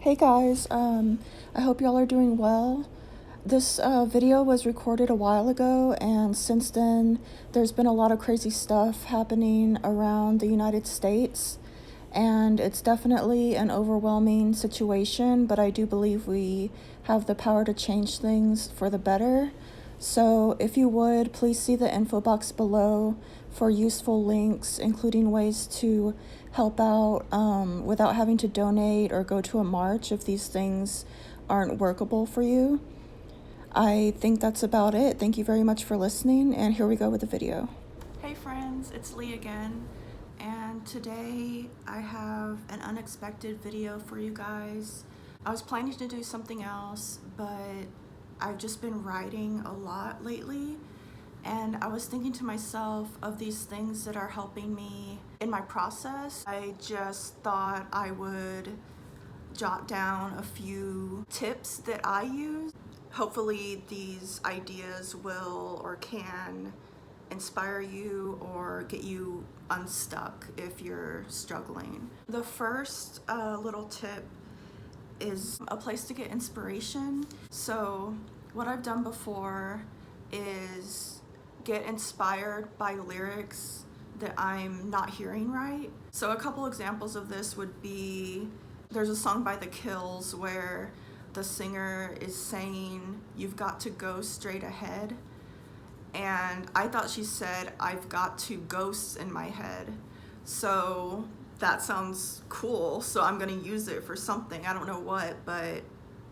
Hey guys, I hope y'all are doing well. This video was recorded a while ago, and since then, there's been a lot of crazy stuff happening around the United States, and it's definitely an overwhelming situation, but I do believe we have the power to change things for the better. So if you would, please see the info box below for useful links, including ways to help out without having to donate or go to a march if these things aren't workable for you. I think that's about it. Thank you very much for listening, and here we go with the video. Hey friends, it's Lee again, and today I have an unexpected video for you guys. I was planning to do something else, but I've just been writing a lot lately, and I was thinking to myself of these things that are helping me in my process. I just thought I would jot down a few tips that I use. Hopefully these ideas will or can inspire you or get you unstuck if you're struggling. The first little tip is a place to get inspiration. So what I've done before is get inspired by lyrics that I'm not hearing right. So a couple examples of this would be, there's a song by The Kills where the singer is saying, "You've got to go straight ahead." And I thought she said, "I've got two ghosts in my head." So that sounds cool, so I'm gonna use it for something. I don't know what, but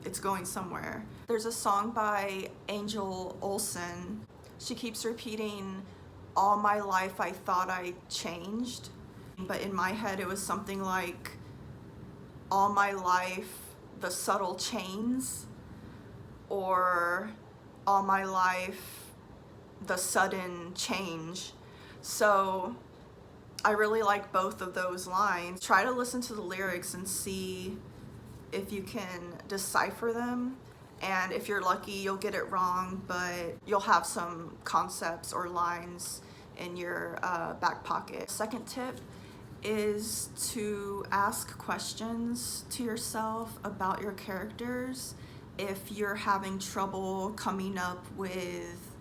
it's going somewhere. There's a song by Angel Olsen. She keeps repeating, "All my life I thought I changed." But in my head it was something like, "All my life the subtle chains," or "All my life the sudden change." So I really like both of those lines. Try to listen to the lyrics and see if you can decipher them. And if you're lucky, you'll get it wrong, but you'll have some concepts or lines in your back pocket. Second tip is to ask questions to yourself about your characters if you're having trouble coming up with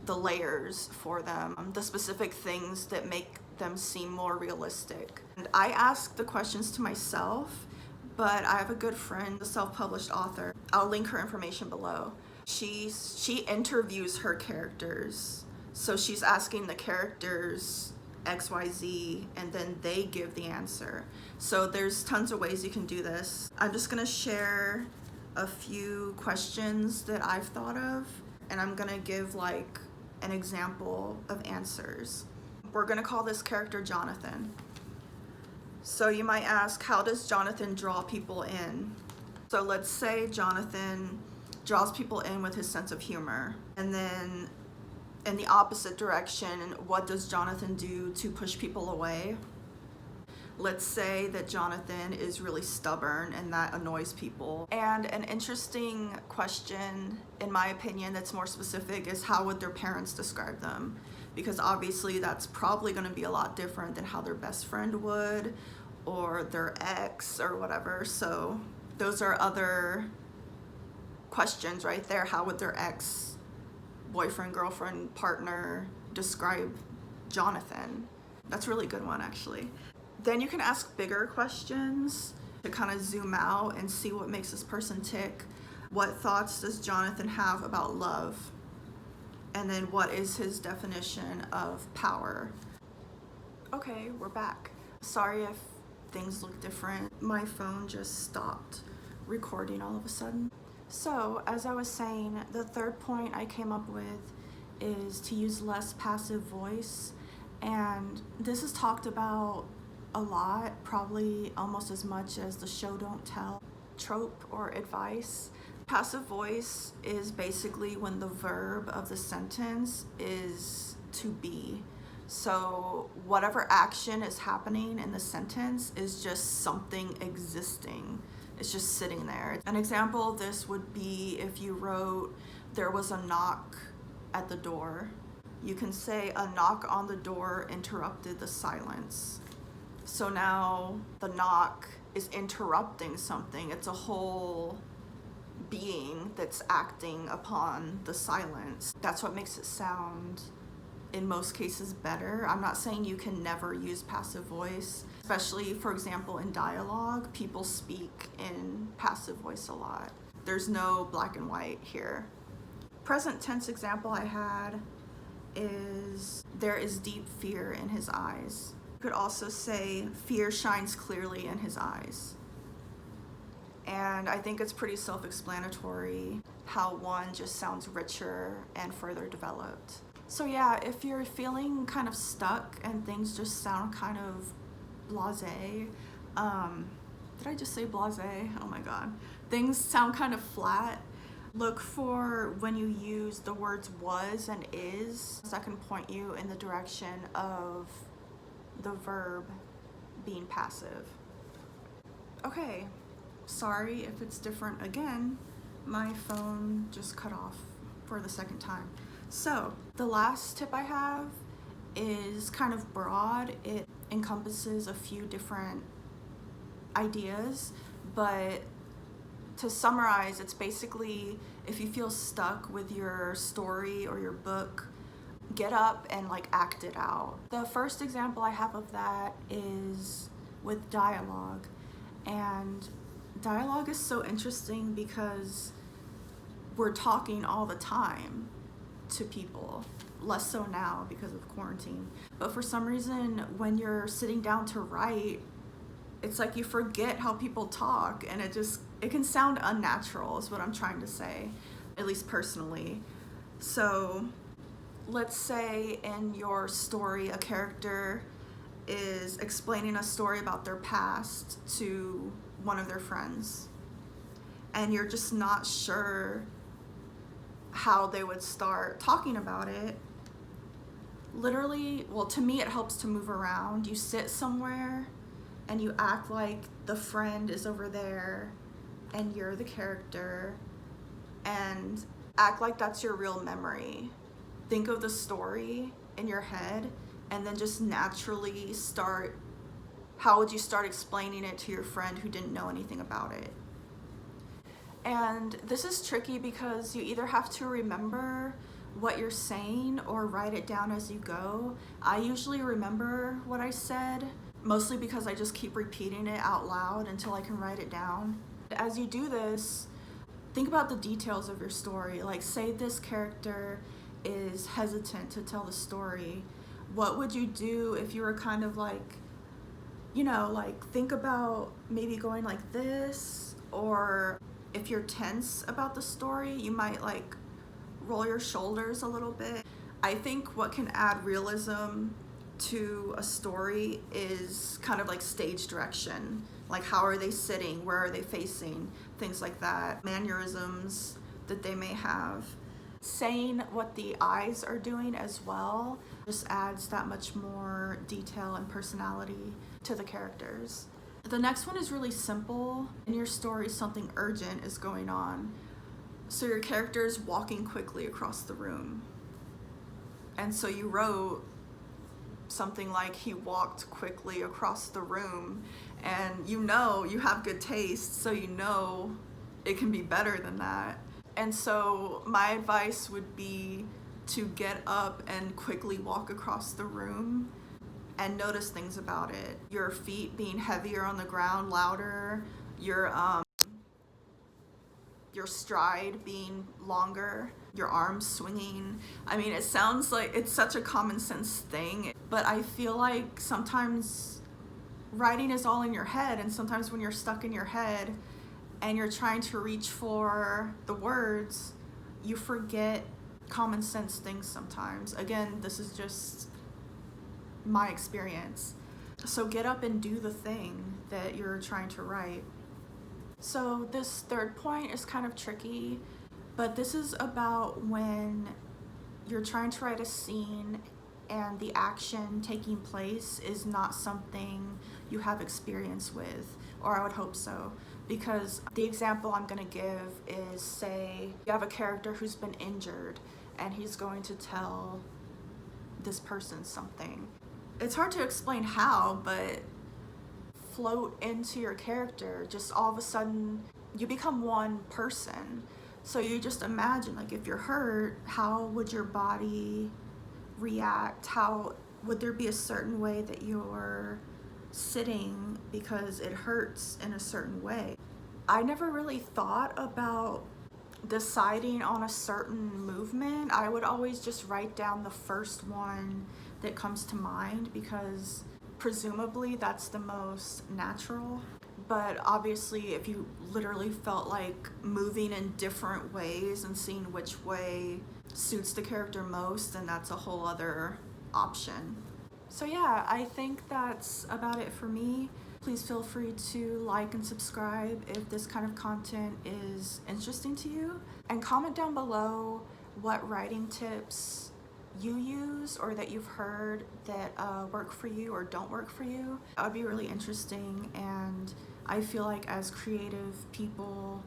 the layers for them, the specific things that make them seem more realistic. And I ask the questions to myself, but I have a good friend, a self-published author. I'll link her information below. She interviews her characters. So she's asking the characters XYZ, and then they give the answer. So there's tons of ways you can do this. I'm just gonna share a few questions that I've thought of, and I'm gonna give like an example of answers. We're gonna call this character Jonathan. So you might ask, how does Jonathan draw people in? So let's say Jonathan draws people in with his sense of humor, and then in the opposite direction, what does Jonathan do to push people away? Let's say that Jonathan is really stubborn and that annoys people. And an interesting question, in my opinion, that's more specific is, how would their parents describe them? Because obviously that's probably going to be a lot different than how their best friend would, or their ex, or whatever. So those are other questions right there. How would their ex, boyfriend, girlfriend, partner describe Jonathan? That's a really good one, actually. Then you can ask bigger questions to kind of zoom out and see what makes this person tick. What thoughts does Jonathan have about love? And then what is his definition of power? Okay, we're back. Sorry if things look different. My phone just stopped recording all of a sudden. So, as I was saying, the third point I came up with is to use less passive voice. And this is talked about a lot, probably almost as much as the show don't tell trope or advice. Passive voice is basically when the verb of the sentence is to be. So whatever action is happening in the sentence is just something existing. It's just sitting there. An example of this would be if you wrote, "There was a knock at the door." You can say, "A knock on the door interrupted the silence." So now the knock is interrupting something. It's a whole being that's acting upon the silence. That's what makes it sound, in most cases, better. I'm not saying you can never use passive voice, especially, for example, in dialogue. People speak in passive voice a lot. There's no black and white here. Present tense example I had is, there is deep fear in his eyes. You could also say, fear shines clearly in his eyes. And I think it's pretty self-explanatory how one just sounds richer and further developed. So yeah, if you're feeling kind of stuck and things just sound kind of blasé, did I just say blasé? Oh my god. Things sound kind of flat. Look for when you use the words was and is, that can point you in the direction of the verb being passive. Okay, sorry if it's different again. My phone just cut off for the second time. So the last tip I have is kind of broad. It encompasses a few different ideas, but to summarize, it's basically, if you feel stuck with your story or your book, get up and like act it out. The first example I have of that is with dialogue. And dialogue is so interesting because we're talking all the time to people, less so now because of quarantine. But for some reason, when you're sitting down to write, it's like you forget how people talk, and it can sound unnatural is what I'm trying to say, at least personally. So let's say in your story, a character is explaining a story about their past to one of their friends, and you're just not sure how they would start talking about it. Literally, well, to me it helps to move around. You sit somewhere and you act like the friend is over there and you're the character, and act like that's your real memory. Think of the story in your head and then just naturally start, how would you start explaining it to your friend who didn't know anything about it? And this is tricky because you either have to remember what you're saying or write it down as you go. I usually remember what I said, mostly because I just keep repeating it out loud until I can write it down. As you do this, think about the details of your story. Like, say this character is hesitant to tell the story. What would you do if you were kind of like, you know, like think about maybe going like this, or if you're tense about the story, you might like roll your shoulders a little bit. I think what can add realism to a story is kind of like stage direction. Like, how are they sitting? Where are they facing? Things like that. Mannerisms that they may have. Saying what the eyes are doing as well just adds that much more detail and personality to the characters. The next one is really simple. In your story, something urgent is going on. So your character is walking quickly across the room. And so you wrote something like, he walked quickly across the room, and you know you have good taste, so you know it can be better than that. And so my advice would be to get up and quickly walk across the room and notice things about it. Your feet being heavier on the ground, louder, your stride being longer, your arms swinging. I mean, it sounds like it's such a common sense thing, but I feel like sometimes writing is all in your head, and sometimes when you're stuck in your head and you're trying to reach for the words, you forget common sense things sometimes. Again, this is just my experience. So get up and do the thing that you're trying to write. So this third point is kind of tricky, but this is about when you're trying to write a scene and the action taking place is not something you have experience with, or I would hope so. Because the example I'm gonna give is, say you have a character who's been injured and he's going to tell this person something. It's hard to explain how, but float into your character. Just all of a sudden, you become one person. So you just imagine, like, if you're hurt, how would your body react? How would there be a certain way that you're sitting because it hurts in a certain way? I never really thought about deciding on a certain movement. I would always just write down the first one that comes to mind because presumably that's the most natural. But obviously, if you literally felt like moving in different ways and seeing which way suits the character most, then that's a whole other option. So yeah, I think that's about it for me. Please feel free to like and subscribe if this kind of content is interesting to you. And comment down below what writing tips you use or that you've heard that work for you or don't work for you. That would be really interesting, and I feel like as creative people,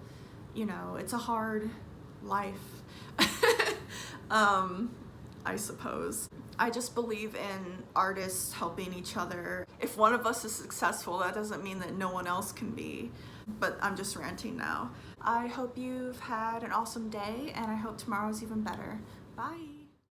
you know, it's a hard life. I suppose. I just believe in artists helping each other. If one of us is successful, that doesn't mean that no one else can be. But I'm just ranting now. I hope you've had an awesome day, and I hope tomorrow's even better. Bye.